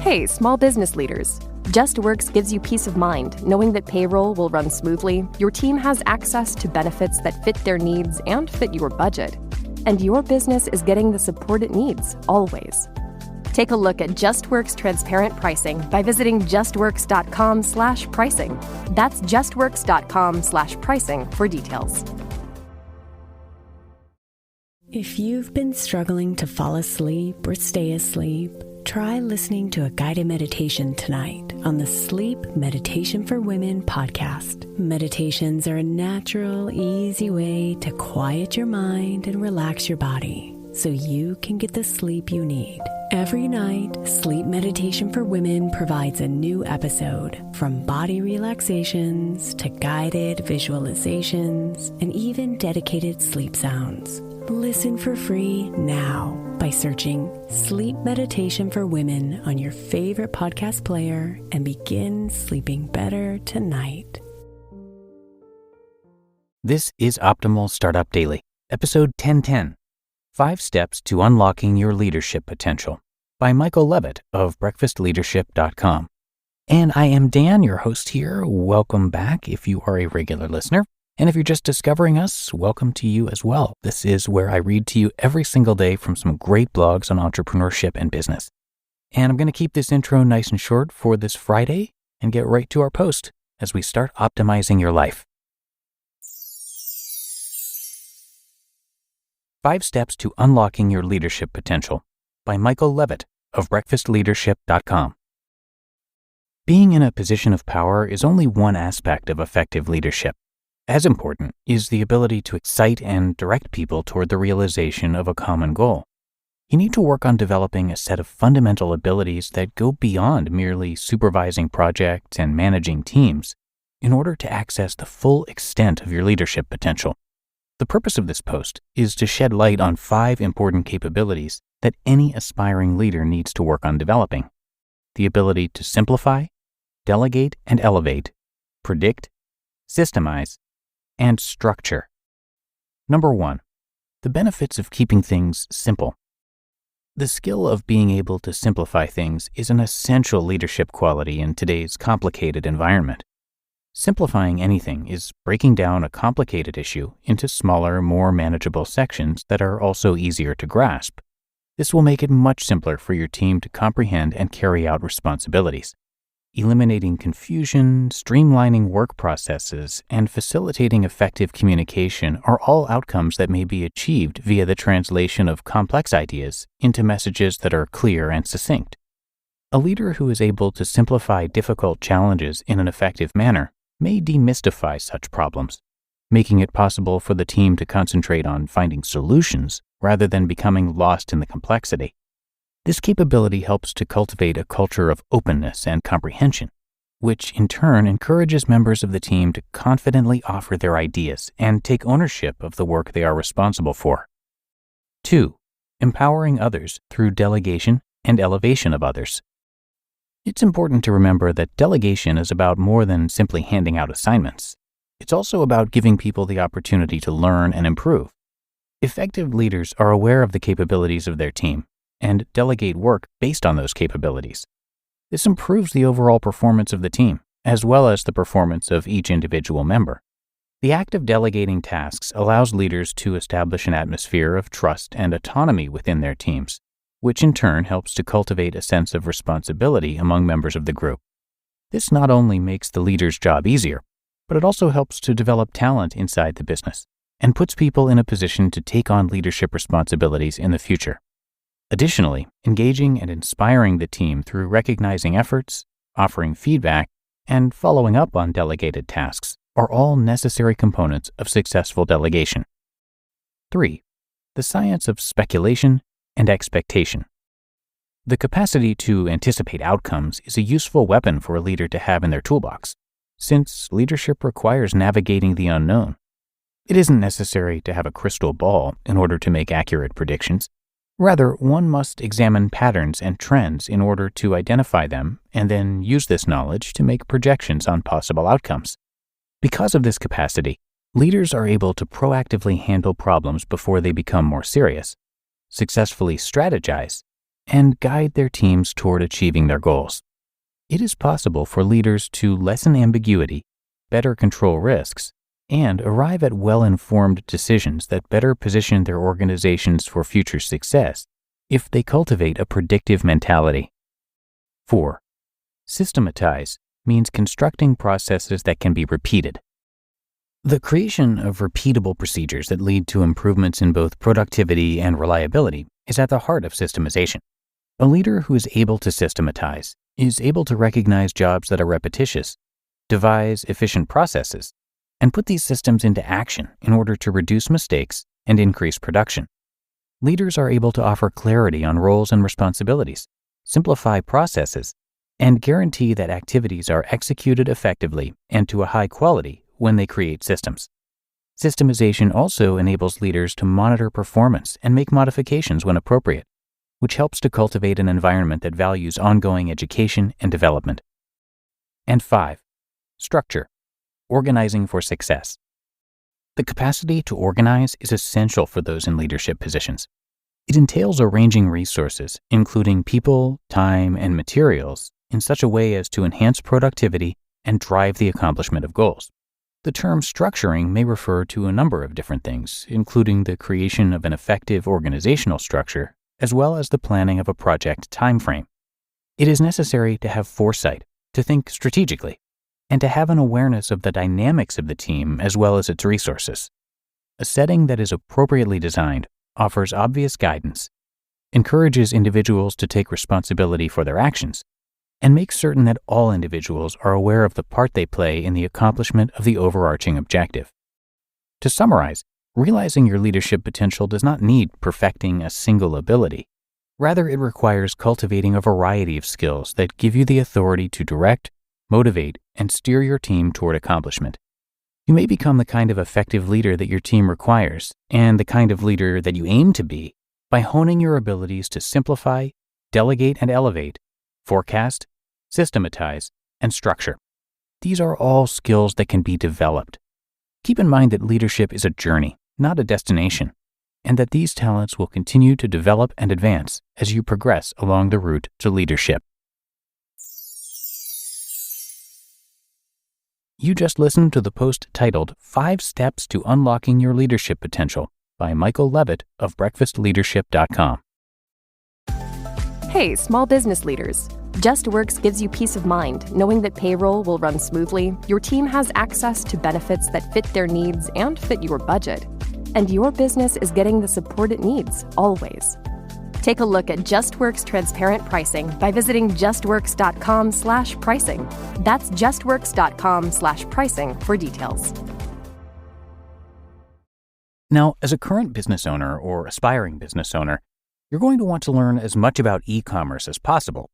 Hey, small business leaders. JustWorks gives you peace of mind knowing that payroll will run smoothly, your team has access to benefits that fit their needs and fit your budget, and your business is getting the support it needs, always. Take a look at JustWorks transparent pricing by visiting justworks.com/pricing. That's justworks.com/pricing for details. If you've been struggling to fall asleep or stay asleep, try listening to a guided meditation tonight on the Sleep Meditation for Women podcast. Meditations are a natural, easy way to quiet your mind and relax your body so you can get the sleep you need. Every night, Sleep Meditation for Women provides a new episode, from body relaxations to guided visualizations and even dedicated sleep sounds. Listen for free now by searching Sleep Meditation for Women on your favorite podcast player and begin sleeping better tonight. This is Optimal Startup Daily, episode 1010, 5 Steps to Unlocking Your Leadership Potential, by Michael Levitt of breakfastleadership.com. And I am Dan, your host here. Welcome back if you are a regular listener. And if you're just discovering us, welcome to you as well. This is where I read to you every single day from some great blogs on entrepreneurship and business. And I'm going to keep this intro nice and short for this Friday and get right to our post as we start optimizing your life. 5 Steps to Unlocking Your Leadership Potential, by Michael Levitt of breakfastleadership.com. Being in a position of power is only one aspect of effective leadership. As important is the ability to excite and direct people toward the realization of a common goal. You need to work on developing a set of fundamental abilities that go beyond merely supervising projects and managing teams in order to access the full extent of your leadership potential. The purpose of this post is to shed light on 5 important capabilities that any aspiring leader needs to work on developing: the ability to simplify, delegate and elevate, predict, systemize, and structure. Number 1, the benefits of keeping things simple. The skill of being able to simplify things is an essential leadership quality in today's complicated environment. Simplifying anything is breaking down a complicated issue into smaller, more manageable sections that are also easier to grasp. This will make it much simpler for your team to comprehend and carry out responsibilities. Eliminating confusion, streamlining work processes, and facilitating effective communication are all outcomes that may be achieved via the translation of complex ideas into messages that are clear and succinct. A leader who is able to simplify difficult challenges in an effective manner may demystify such problems, making it possible for the team to concentrate on finding solutions rather than becoming lost in the complexity. This capability helps to cultivate a culture of openness and comprehension, which in turn encourages members of the team to confidently offer their ideas and take ownership of the work they are responsible for. 2, empowering others through delegation and elevation of others. It's important to remember that delegation is about more than simply handing out assignments. It's also about giving people the opportunity to learn and improve. Effective leaders are aware of the capabilities of their team and delegate work based on those capabilities. This improves the overall performance of the team, as well as the performance of each individual member. The act of delegating tasks allows leaders to establish an atmosphere of trust and autonomy within their teams, which in turn helps to cultivate a sense of responsibility among members of the group. This not only makes the leader's job easier, but it also helps to develop talent inside the business and puts people in a position to take on leadership responsibilities in the future. Additionally, engaging and inspiring the team through recognizing efforts, offering feedback, and following up on delegated tasks are all necessary components of successful delegation. 3, the science of speculation and expectation. The capacity to anticipate outcomes is a useful weapon for a leader to have in their toolbox, since leadership requires navigating the unknown. It isn't necessary to have a crystal ball in order to make accurate predictions. Rather, one must examine patterns and trends in order to identify them and then use this knowledge to make projections on possible outcomes. Because of this capacity, leaders are able to proactively handle problems before they become more serious, successfully strategize, and guide their teams toward achieving their goals. It is possible for leaders to lessen ambiguity, better control risks, and arrive at well-informed decisions that better position their organizations for future success if they cultivate a predictive mentality. 4. Systematize means constructing processes that can be repeated. The creation of repeatable procedures that lead to improvements in both productivity and reliability is at the heart of systemization. A leader who is able to systematize is able to recognize jobs that are repetitious, devise efficient processes, and put these systems into action in order to reduce mistakes and increase production. Leaders are able to offer clarity on roles and responsibilities, simplify processes, and guarantee that activities are executed effectively and to a high quality when they create systems. Systemization also enables leaders to monitor performance and make modifications when appropriate, which helps to cultivate an environment that values ongoing education and development. And 5. Structure, organizing for success. The capacity to organize is essential for those in leadership positions. It entails arranging resources, including people, time, and materials, in such a way as to enhance productivity and drive the accomplishment of goals. The term structuring may refer to a number of different things, including the creation of an effective organizational structure, as well as the planning of a project timeframe. It is necessary to have foresight, to think strategically, and to have an awareness of the dynamics of the team as well as its resources. A setting that is appropriately designed offers obvious guidance, encourages individuals to take responsibility for their actions, and makes certain that all individuals are aware of the part they play in the accomplishment of the overarching objective. To summarize, realizing your leadership potential does not need perfecting a single ability. Rather, it requires cultivating a variety of skills that give you the authority to direct, motivate, and steer your team toward accomplishment. You may become the kind of effective leader that your team requires, and the kind of leader that you aim to be, by honing your abilities to simplify, delegate and elevate, forecast, systematize, and structure. These are all skills that can be developed. Keep in mind that leadership is a journey, not a destination, and that these talents will continue to develop and advance as you progress along the route to leadership. You just listened to the post titled 5 Steps to Unlocking Your Leadership Potential by Michael Levitt of breakfastleadership.com. Hey, small business leaders. JustWorks gives you peace of mind knowing that payroll will run smoothly, your team has access to benefits that fit their needs and fit your budget, and your business is getting the support it needs, always. Take a look at JustWorks transparent pricing by visiting justworks.com/pricing. That's justworks.com/pricing for details. Now, as a current business owner or aspiring business owner, you're going to want to learn as much about e-commerce as possible.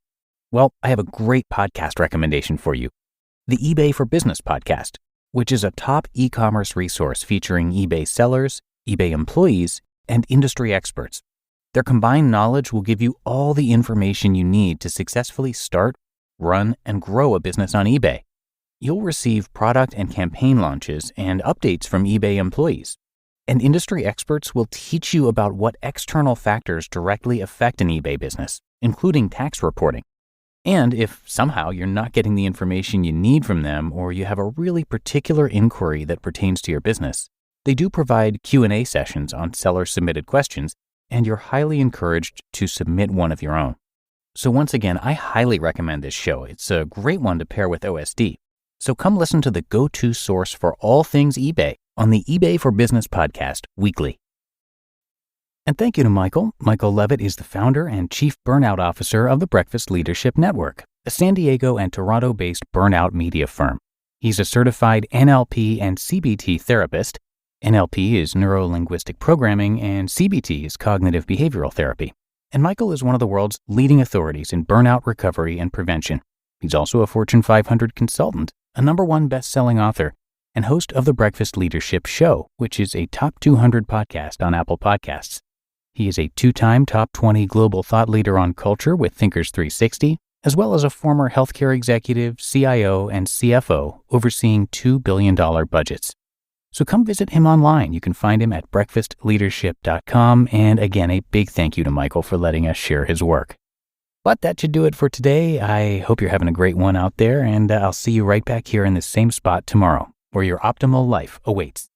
Well, I have a great podcast recommendation for you, the eBay for Business podcast, which is a top e-commerce resource featuring eBay sellers, eBay employees, and industry experts. Their combined knowledge will give you all the information you need to successfully start, run, and grow a business on eBay. You'll receive product and campaign launches and updates from eBay employees. And industry experts will teach you about what external factors directly affect an eBay business, including tax reporting. And if somehow you're not getting the information you need from them, or you have a really particular inquiry that pertains to your business, they do provide Q&A sessions on seller-submitted questions, and you're highly encouraged to submit one of your own. So once again, I highly recommend this show. It's a great one to pair with OSD. So come listen to the go-to source for all things eBay on the eBay for Business podcast weekly. And thank you to Michael. Michael Levitt is the founder and chief burnout officer of the Breakfast Leadership Network, a San Diego and Toronto-based burnout media firm. He's a certified NLP and CBT therapist. NLP is neuro-linguistic programming, and CBT is cognitive behavioral therapy. And Michael is one of the world's leading authorities in burnout recovery and prevention. He's also a Fortune 500 consultant, a #1 best-selling author, and host of the Breakfast Leadership Show, which is a top 200 podcast on Apple Podcasts. He is a 2-time top 20 global thought leader on culture with Thinkers 360, as well as a former healthcare executive, CIO, and CFO overseeing $2 billion budgets. So come visit him online. You can find him at breakfastleadership.com. And again, a big thank you to Michael for letting us share his work. But that should do it for today. I hope you're having a great one out there, and I'll see you right back here in the same spot tomorrow, where your optimal life awaits.